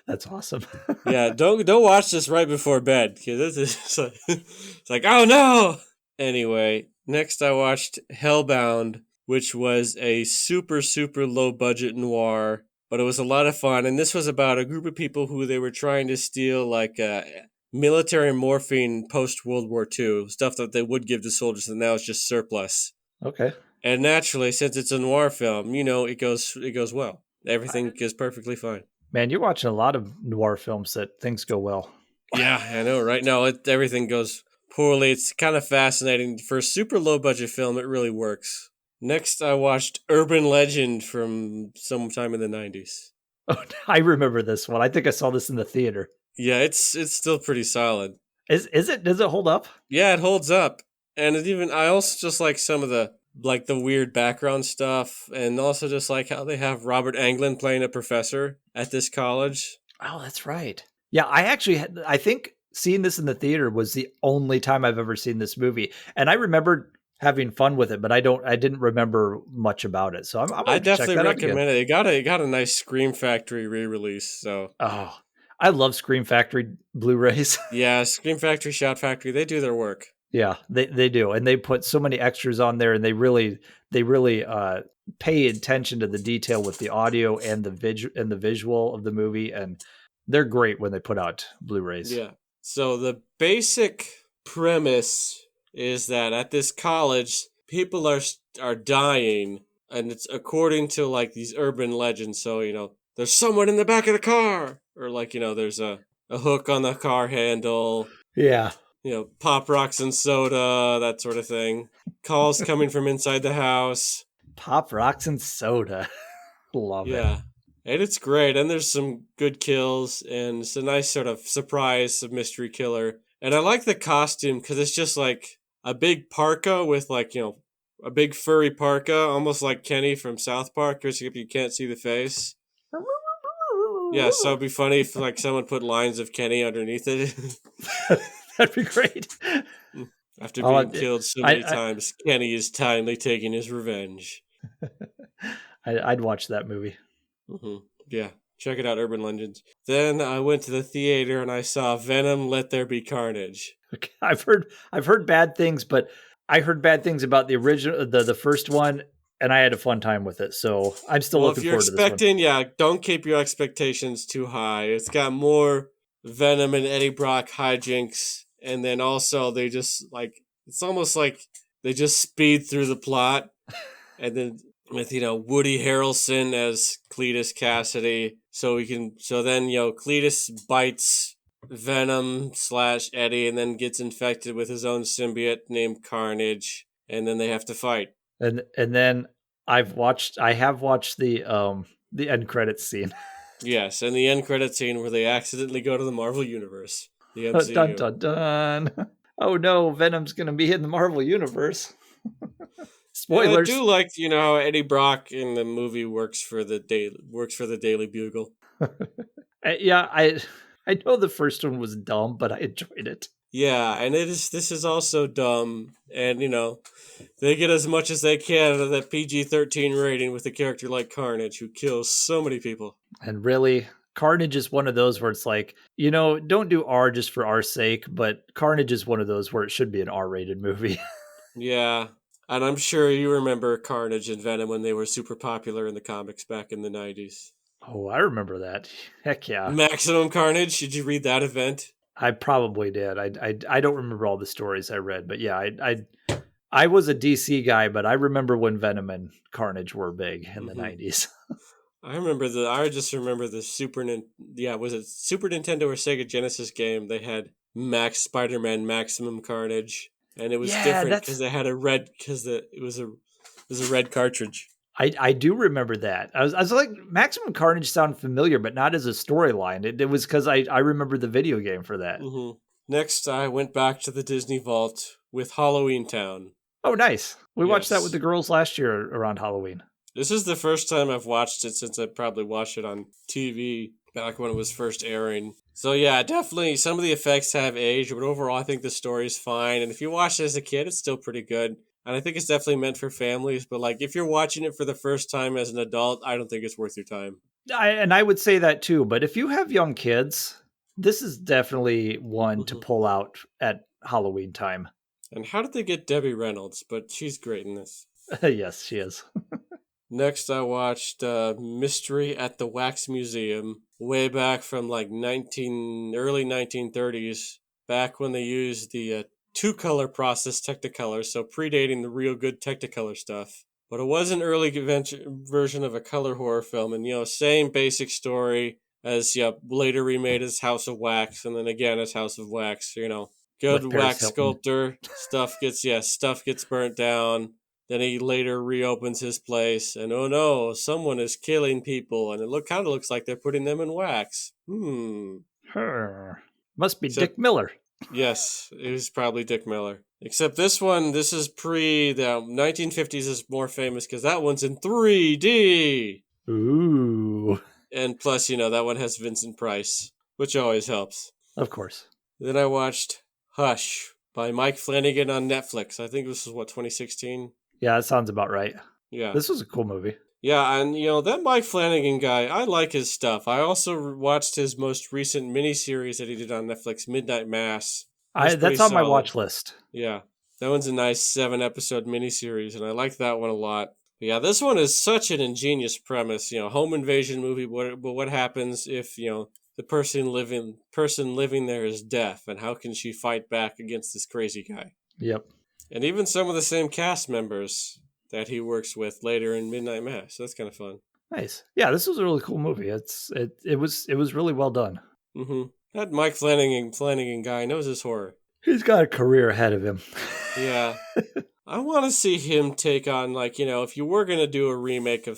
that's awesome. Yeah, don't watch this right before bed because it's like, oh no. Anyway, next I watched Hellbound, which was a super, super low budget noir, but it was a lot of fun. And this was about a group of people who they were trying to steal like military morphine post-World War II, stuff that they would give to soldiers and now it's just surplus. Okay. And naturally, since it's a noir film, you know, it goes well. Everything is perfectly fine. Man, you're watching a lot of noir films that things go well. Yeah, I know. Right now, everything goes poorly. It's kind of fascinating. For a super low-budget film, it really works. Next, I watched Urban Legend from sometime in the 90s. Oh, I remember this one. I think I saw this in the theater. Yeah, it's still pretty solid. Is it? Does it hold up? Yeah, it holds up. And I also just like some of the weird background stuff, and also just like how they have Robert Englund playing a professor at this college. Oh, that's right. Yeah, I think seeing this in the theater was the only time I've ever seen this movie, and I remember having fun with it, but I didn't remember much about it. So I definitely recommend it. It got a nice Scream Factory re-release. So I love Scream Factory Blu-rays. Yeah, Scream Factory, Shout Factory, they do their work. Yeah, they do, and they put so many extras on there, and they really pay attention to the detail with the audio and the visual of the movie, and they're great when they put out Blu-rays. Yeah. So the basic premise is that at this college, people are dying, and it's according to like these urban legends. So, you know, there's someone in the back of the car, or like, you know, there's a hook on the car handle. Yeah. You know, pop rocks and soda, that sort of thing. Calls coming from inside the house. Pop rocks and soda. Love it. Yeah. And it's great. And there's some good kills. And it's a nice sort of surprise mystery killer. And I like the costume because it's just like a big parka with like, a big furry parka, almost like Kenny from South Park, except you can't see the face. Yeah, so it'd be funny if like someone put lines of Kenny underneath it. That'd be great. After Oh, being killed so many I, times, Kenny is timely taking his revenge. I'd watch that movie. Mm-hmm. Yeah, check it out, Urban Legends. Then I went to the theater and I saw Venom: Let There Be Carnage. Okay. I've heard bad things, but I heard bad things about the original, the first one, and I had a fun time with it. So I'm still Well, if looking you're forward to this one. expecting, yeah, don't keep your expectations too high. It's got more Venom and Eddie Brock hijinks, and then also they just like it's almost like they just speed through the plot, and then with Woody Harrelson as Cletus Cassidy, so then Cletus bites Venom / Eddie, and then gets infected with his own symbiote named Carnage, and then they have to fight. And then I have watched the end credits scene. Yes, and the end credit scene where they accidentally go to the Marvel Universe, the MCU. Dun dun dun. Oh no, Venom's gonna be in the Marvel Universe. Spoilers. And I do like how Eddie Brock in the movie works for the Daily Bugle. Yeah, I know the first one was dumb, but I enjoyed it. Yeah, and this is also dumb, and they get as much as they can out of that PG-13 rating with a character like Carnage who kills so many people. And really, Carnage is one of those where it's like, don't do R just for R's sake, but Carnage is one of those where it should be an R-rated movie. Yeah, and I'm sure you remember Carnage and Venom when they were super popular in the comics back in the 90s. Oh, I remember that. Heck yeah. Maximum Carnage, did you read that event? I probably did. I don't remember all the stories I read, but yeah, I was a DC guy, but I remember when Venom and Carnage were big in the 90s. I just remember the was it Super Nintendo or Sega Genesis game? They had Spider-Man Maximum Carnage, and it was different because they had it was a red cartridge. I do remember that. I was like, Maximum Carnage sounded familiar, but not as a storyline. It was because I remember the video game for that. Mm-hmm. Next, I went back to the Disney Vault with Halloweentown. Oh, nice. We watched that with the girls last year around Halloween. This is the first time I've watched it since I probably watched it on TV back when it was first airing. So yeah, definitely some of the effects have aged, but overall I think the story's fine. And if you watched it as a kid, it's still pretty good. And I think it's definitely meant for families, but like if you're watching it for the first time as an adult, I don't think it's worth your time. I would say that too, but if you have young kids, this is definitely one to pull out at Halloween time. And how did they get Debbie Reynolds? But she's great in this. Yes, she is. Next, I watched Mystery at the Wax Museum, way back from like early 1930s, back when they used the two-color process Technicolor, so predating the real good Technicolor stuff. But it was an early version of a color horror film, and same basic story as later remade as House of Wax, and then again as House of Wax. Good wax sculptor, stuff gets burnt down. Then he later reopens his place, and oh no, someone is killing people, and it kind of looks like they're putting them in wax. Must be Dick Miller. Yes, it was probably Dick Miller. Except this is the 1950s is more famous because that one's in 3D. Ooh. And plus, that one has Vincent Price, which always helps. Of course. Then I watched Hush by Mike Flanagan on Netflix. I think this was 2016? Yeah, that sounds about right. Yeah. This was a cool movie. Yeah, and that Mike Flanagan guy, I like his stuff. I also watched his most recent miniseries that he did on Netflix, Midnight Mass. That's on my watch list. Yeah, that one's a nice 7-episode miniseries, and I like that one a lot. But yeah, this one is such an ingenious premise. Home invasion movie. But what happens if the person living there is deaf, and how can she fight back against this crazy guy? Yep. And even some of the same cast members that he works with later in Midnight Mass. So that's kind of fun. Nice. Yeah, this was a really cool movie. It was really well done. Mm-hmm. That Mike Flanagan guy knows his horror. He's got a career ahead of him. Yeah. I want to see him take on, if you were going to do a remake of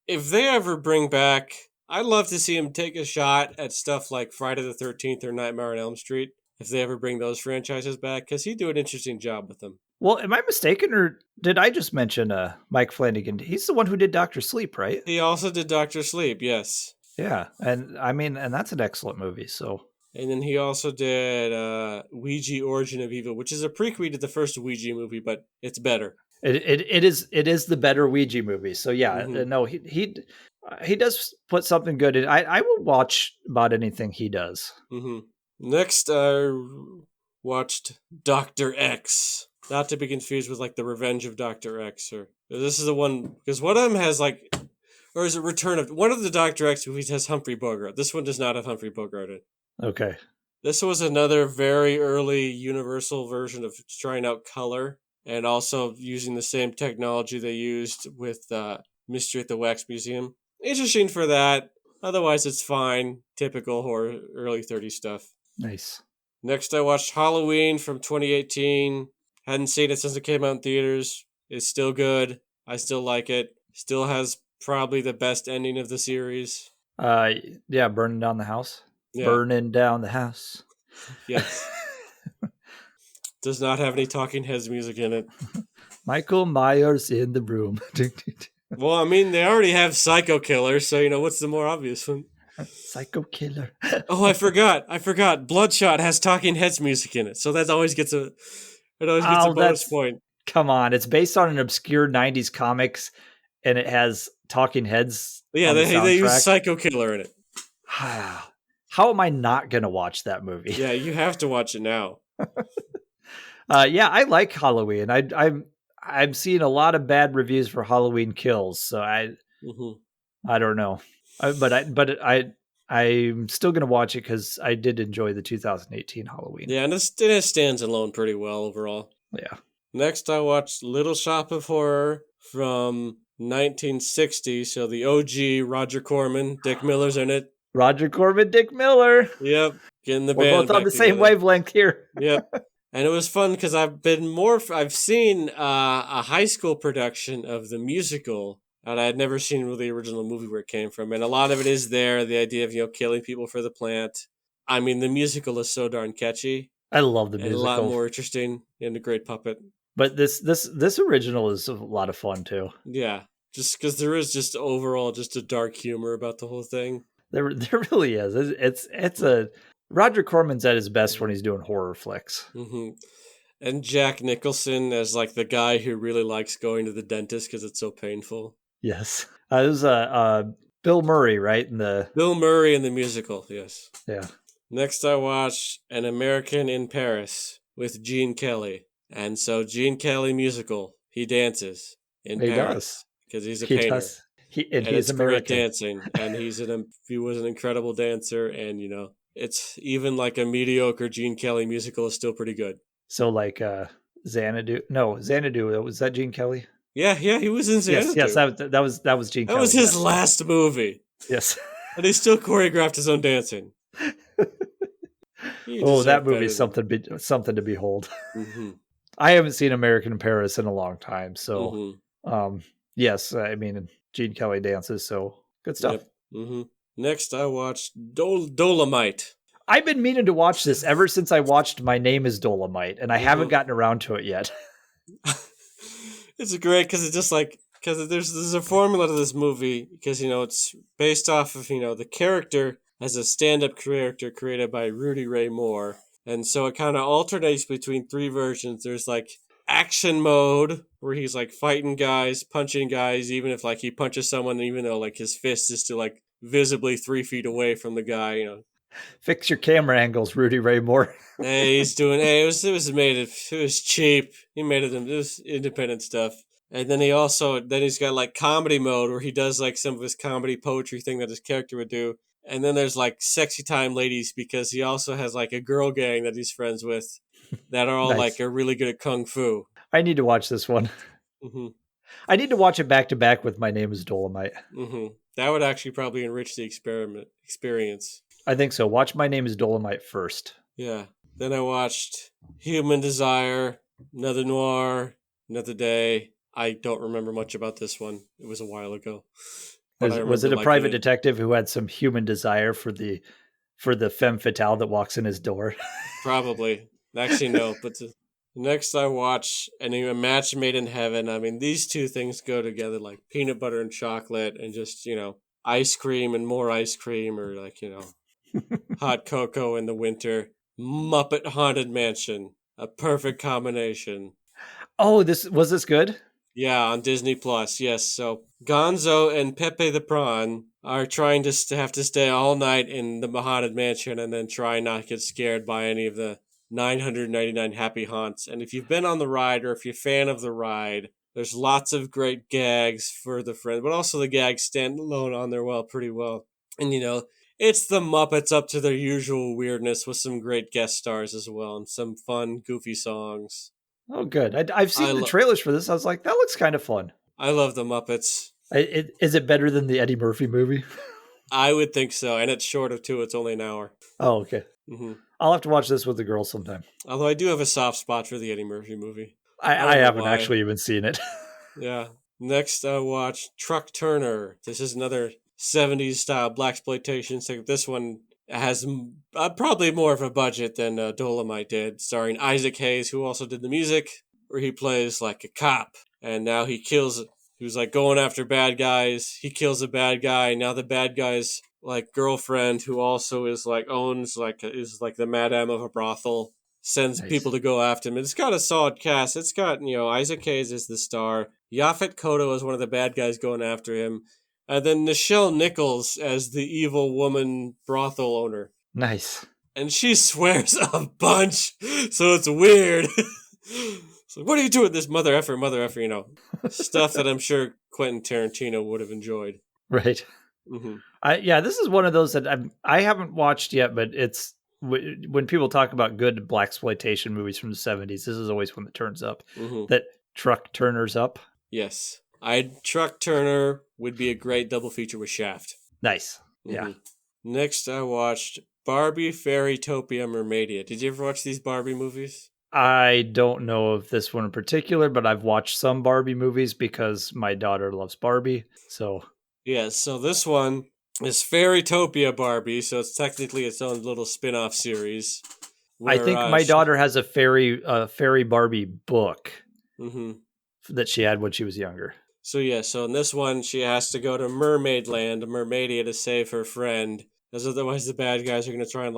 if they ever bring back, I'd love to see him take a shot at stuff like Friday the 13th or Nightmare on Elm Street. if they ever bring those franchises back, because he do an interesting job with them. Well, am I mistaken, or did I just mention Mike Flanagan? He's the one who did Doctor Sleep, right? He also did Doctor Sleep, yes. Yeah, and I mean, and that's an excellent movie. So, And then he also did Ouija Origin of Evil, which is a prequel to the first Ouija movie, but it's better. it is the better Ouija movie. So yeah, no, he does put something good in. I will watch about anything he does. Mm-hmm. Next, I watched Dr. X. Not to be confused with like The Revenge of Dr. X, or this is the one, because one of them has like, or is it Return of, one of the Dr. X movies has Humphrey Bogart. This one does not have Humphrey Bogart in it. Okay. This was another very early Universal version of trying out color and also using the same technology they used with Mystery at the Wax Museum. Interesting for that. Otherwise, it's fine. Typical horror, early 30s stuff. Nice. Next, I watched Halloween from 2018. Hadn't seen it since it came out in theaters. It's still good. I still like it. Still has probably the best ending of the series. Yeah, burning down the house. Yeah. Burning down the house. Yes. Does not have any Talking Heads music in it. Michael Myers in the room. Well, I mean, they already have Psycho Killer, so, what's the more obvious one? Psycho Killer. Oh, I forgot. Bloodshot has Talking Heads music in it, so that always gets a bonus point. Come on, it's based on an obscure 90s comics, and it has Talking Heads. Yeah, they use Psycho Killer in it. How am I not going to watch that movie? Yeah, you have to watch it now. Yeah, I like Halloween. I'm seeing a lot of bad reviews for Halloween Kills, so I don't know, but I'm still going to watch it because I did enjoy the 2018 Halloween. Yeah, and it stands alone pretty well overall. Yeah. Next, I watched Little Shop of Horror from 1960. So the OG Roger Corman, Dick Miller's in it. Roger Corman, Dick Miller. Yep, getting the We're band both on the together. same wavelength here. Yep. And it was fun because I've seen a high school production of the musical, and I had never seen really the original movie where it came from. And a lot of it is there, the idea of, killing people for the plant. I mean, the musical is so darn catchy. I love the musical. And a lot more interesting, and a great puppet. But this original is a lot of fun too. Yeah, just because there is just overall just a dark humor about the whole thing. There really is. It's a Roger Corman's at his best when he's doing horror flicks. Mm-hmm. And Jack Nicholson as like the guy who really likes going to the dentist because it's so painful. Yes, it was Bill Murray, right? Bill Murray in the musical. Yes. Yeah. Next, I watched An American in Paris with Gene Kelly, and so Gene Kelly musical. He dances in Paris because he's a painter. He's American. Great dancing, and he was an incredible dancer, and it's even like a mediocre Gene Kelly musical is still pretty good. So like Xanadu. No, Xanadu. Was that Gene Kelly? Yeah, he was in Xanadu. Yes, that was Gene Kelly. That was his last movie. Yes. And he still choreographed his own dancing. That movie's something to behold. Mm-hmm. I haven't seen American in Paris in a long time, so yes, I mean Gene Kelly dances, so good stuff. Yep. Mm-hmm. Next, I watched Dolomite. I've been meaning to watch this ever since I watched My Name is Dolomite, and I haven't gotten around to it yet. It's great because it's just like, because there's a formula to this movie, because it's based off of the character as a stand-up character created by Rudy Ray Moore, and so it kind of alternates between three versions. There's like action mode where he's like fighting guys, punching guys, even if like he punches someone, even though like his fist is still like visibly 3 feet away from the guy. Fix your camera angles, Rudy Ray Moore. Hey, he's doing. Hey, it was cheap. He made it. It was independent stuff. And then he's got like comedy mode where he does like some of his comedy poetry thing that his character would do. And then there's like sexy time ladies because he also has like a girl gang that he's friends with that are all nice. Like are really good at kung fu. I need to watch this one. Mm-hmm. I need to watch it back to back with My Name is Dolomite. Mm-hmm. That would actually probably enrich the experience. I think so. Watch My Name is Dolomite first. Yeah. Then I watched Human Desire, Another Noir, Another Day. I don't remember much about this one. It was a while ago. Was it a private detective who had some human desire for the for the femme fatale that walks in his door. Probably. Actually, no. But next I watch a Match Made in Heaven. I mean, these two things go together like peanut butter and chocolate and just, ice cream and more ice cream or like, hot cocoa in the winter. Muppet Haunted Mansion. A perfect combination. Oh, this good? Yeah, on Disney Plus. Yes. So Gonzo and Pepe the Prawn are trying to have to stay all night in the Haunted Mansion and then try not to get scared by any of the 999 happy haunts. And if you've been on the ride or if you're a fan of the ride, there's lots of great gags for the friend, but also the gags stand alone on there pretty well. And it's the Muppets up to their usual weirdness with some great guest stars as well and some fun, goofy songs. Oh, good. I've seen the trailers for this. I was like, that looks kind of fun. I love the Muppets. Is it better than the Eddie Murphy movie? I would think so. And it's short of 2. It's only an hour. Oh, okay. Mm-hmm. I'll have to watch this with the girls sometime. Although I do have a soft spot for the Eddie Murphy movie. I haven't actually even seen it. Yeah. Next, I watched Truck Turner. This is another 70s style blaxploitation. So this one has probably more of a budget than Dolomite did, starring Isaac Hayes, who also did the music, where he plays like a cop. And now he was like going after bad guys. He kills a bad guy. Now the bad guy's like girlfriend, who also is like is the madam of a brothel, sends people to go after him. It's got a solid cast. It's got, Isaac Hayes is the star. Yaphet Kotto is one of the bad guys going after him. And then Nichelle Nichols as the evil woman brothel owner. Nice. And she swears a bunch, so it's weird. So what are you doing, this mother effer, stuff that I'm sure Quentin Tarantino would have enjoyed. Right. Mm-hmm. This is one of those that I haven't watched yet, but it's when people talk about good blaxploitation movies from the 70s, this is always one that turns up. Mm-hmm. That Truck Turner's up. Yes. Truck Turner would be a great double feature with Shaft. Nice. Mm-hmm. Yeah. Next, I watched Barbie, Fairytopia, Mermaidia. Did you ever watch these Barbie movies? I don't know of this one in particular, but I've watched some Barbie movies because my daughter loves Barbie. So yeah, so this one is Fairytopia Barbie, so it's technically its own little spin-off series. Where, I think my daughter has a fairy Barbie book that she had when she was younger. So in this one, she has to go to Mermaid Land, Mermaidia, to save her friend, because otherwise the bad guys are going to try and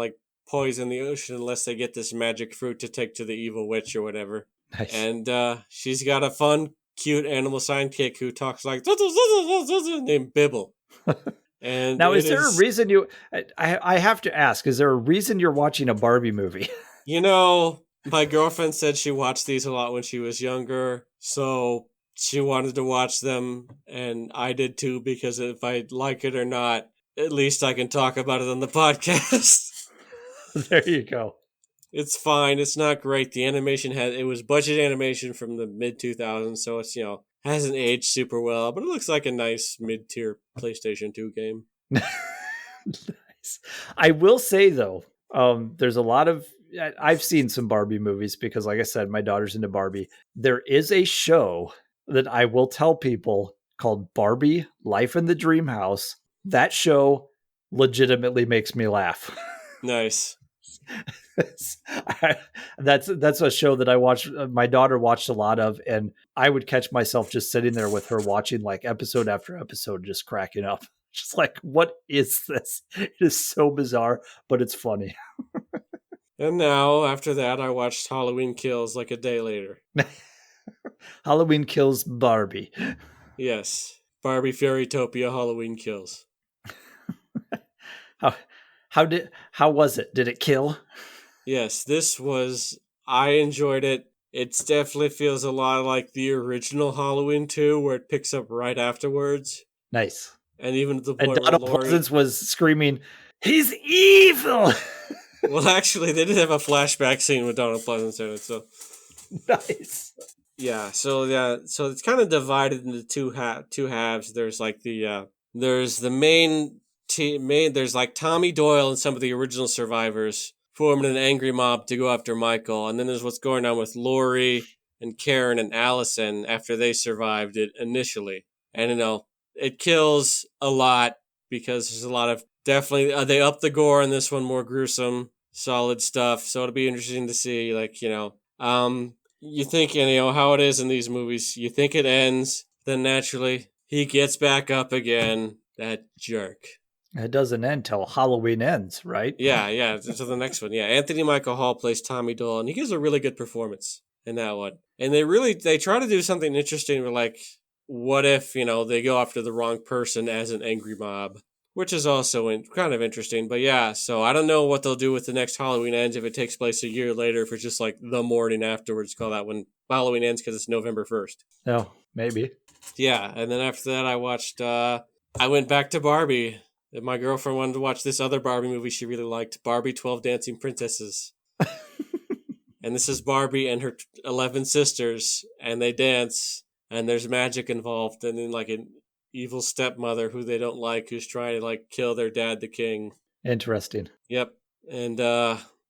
poison the ocean unless they get this magic fruit to take to the evil witch or whatever. Nice. And she's got a fun, cute animal sidekick who talks named Bibble. And now, is there a reason I have to ask, is there a reason you're watching a Barbie movie? My girlfriend said she watched these a lot when she was younger, so she wanted to watch them, and I did too, because if I like it or not, at least I can talk about it on the podcast. There you go. It's fine. It's not great. The animation it was budget animation from the mid 2000s, so it's, hasn't aged super well, but it looks like a nice mid-tier PlayStation 2 game. Nice. I will say though, there's a lot of, I've seen some Barbie movies because like I said, my daughter's into Barbie. There is a show that I will tell people called Barbie Life in the Dream House. That show legitimately makes me laugh. Nice. That's a show that I watched. My daughter watched a lot of, and I would catch myself just sitting there with her watching episode after episode, just cracking up. Just like, what is this? It is so bizarre, but it's funny. And now, after that, I watched Halloween Kills a day later. Halloween Kills Barbie. Yes. Barbie Fairytopia Halloween Kills. How was it? Did it kill? Yes, I enjoyed it. It definitely feels a lot like the original Halloween 2, where it picks up right afterwards. Nice. And even at the point where Donald Pleasance was screaming, "He's evil!" Well, actually, they did have a flashback scene with Donald Pleasance in it, so. Nice. Yeah, so it's kind of divided into two halves. There's there's the main team, there's Tommy Doyle and some of the original survivors forming an angry mob to go after Michael, and then there's what's going on with Lori and Karen and Allison after they survived it initially. And it kills a lot because there's a lot of definitely they upped the gore on this one, more gruesome, solid stuff. So it'll be interesting to see, like, you think, how it is in these movies. You think it ends, then naturally he gets back up again. That jerk. It doesn't end till Halloween ends, right? Yeah. To the next one. Yeah, Anthony Michael Hall plays Tommy Doyle, and he gives a really good performance in that one. And they try to do something interesting. Where, like, what if they go after the wrong person as an angry mob, which is also kind of interesting. But yeah, so I don't know what they'll do with the next Halloween Ends if it takes place a year later, if it's just like the morning afterwards. Call that when Halloween Ends because it's November 1st. No, maybe. Yeah, and then after that, I watched. I went back to Barbie. My girlfriend wanted to watch this other Barbie movie she really liked, Barbie 12 Dancing Princesses. And this is Barbie and her 11 sisters, and they dance, and there's magic involved, and then like an evil stepmother who they don't like, who's trying to like kill their dad, the king. Interesting. Yep. And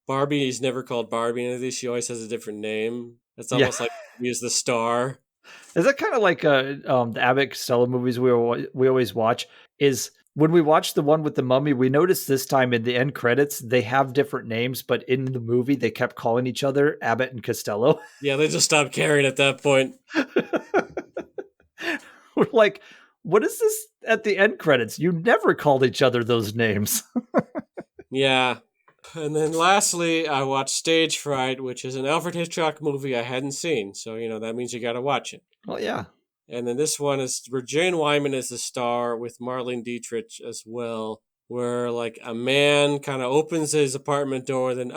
Barbie is never called Barbie in any of these. She always has a different name. It's almost like she is the star. Is that kind of like the Abbott Costello movies we always watch? Is when we watch the one with the mummy, we noticed this time in the end credits, they have different names, but in the movie, they kept calling each other Abbott and Costello. Yeah, they just stopped caring at that point. We're like, what is this at the end credits? You never called each other those names. Yeah. And then lastly, I watched Stage Fright, which is an Alfred Hitchcock movie I hadn't seen. So, that means you got to watch it. Well, yeah. And then this one is where Jane Wyman is the star with Marlene Dietrich as well, where like a man kind of opens his apartment door, then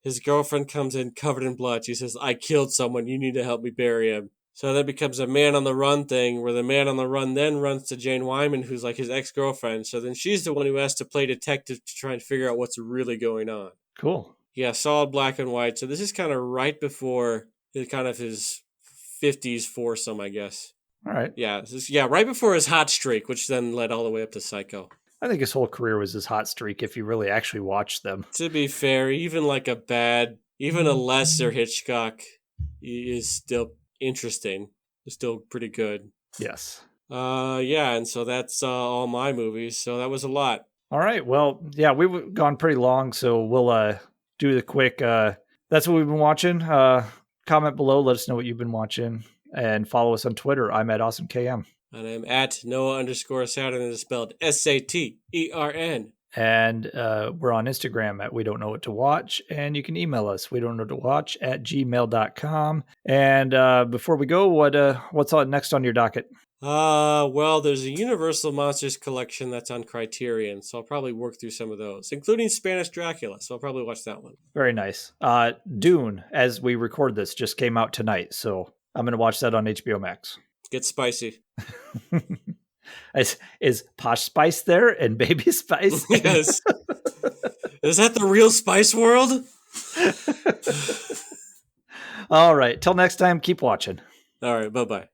his girlfriend comes in covered in blood. She says, "I killed someone, you need to help me bury him." So that becomes a man on the run thing, where the man on the run then runs to Jane Wyman, who's like his ex-girlfriend. So then she's the one who has to play detective to try and figure out what's really going on. Cool. Yeah, solid black and white. So this is kind of right before his 50s foursome, I guess. All right. Yeah, right before his hot streak, which then led all the way up to Psycho. I think his whole career was his hot streak if you really actually watched them. To be fair, even a lesser Hitchcock is still interesting. It's still pretty good. Yes. And so that's all my movies. So that was a lot. All right. Well, yeah, we've gone pretty long, so we'll do the quick. That's what we've been watching. Comment below. Let us know what you've been watching. And follow us on Twitter. I'm at AwesomeKM. And I'm at Noah_Saturn, and it's spelled SATERN. And we're on Instagram at We Don't Know What to Watch. And you can email us, we don't know to watch at gmail.com. And before we go, what's on next on your docket? Well, there's a Universal Monsters collection that's on Criterion, so I'll probably work through some of those, including Spanish Dracula, so I'll probably watch that one. Very nice. Dune, as we record this, just came out tonight, so I'm going to watch that on HBO Max. Get spicy. Is Posh Spice there and Baby Spice? Yes. Is that the real Spice World? All right. Till next time, keep watching. All right. Bye-bye.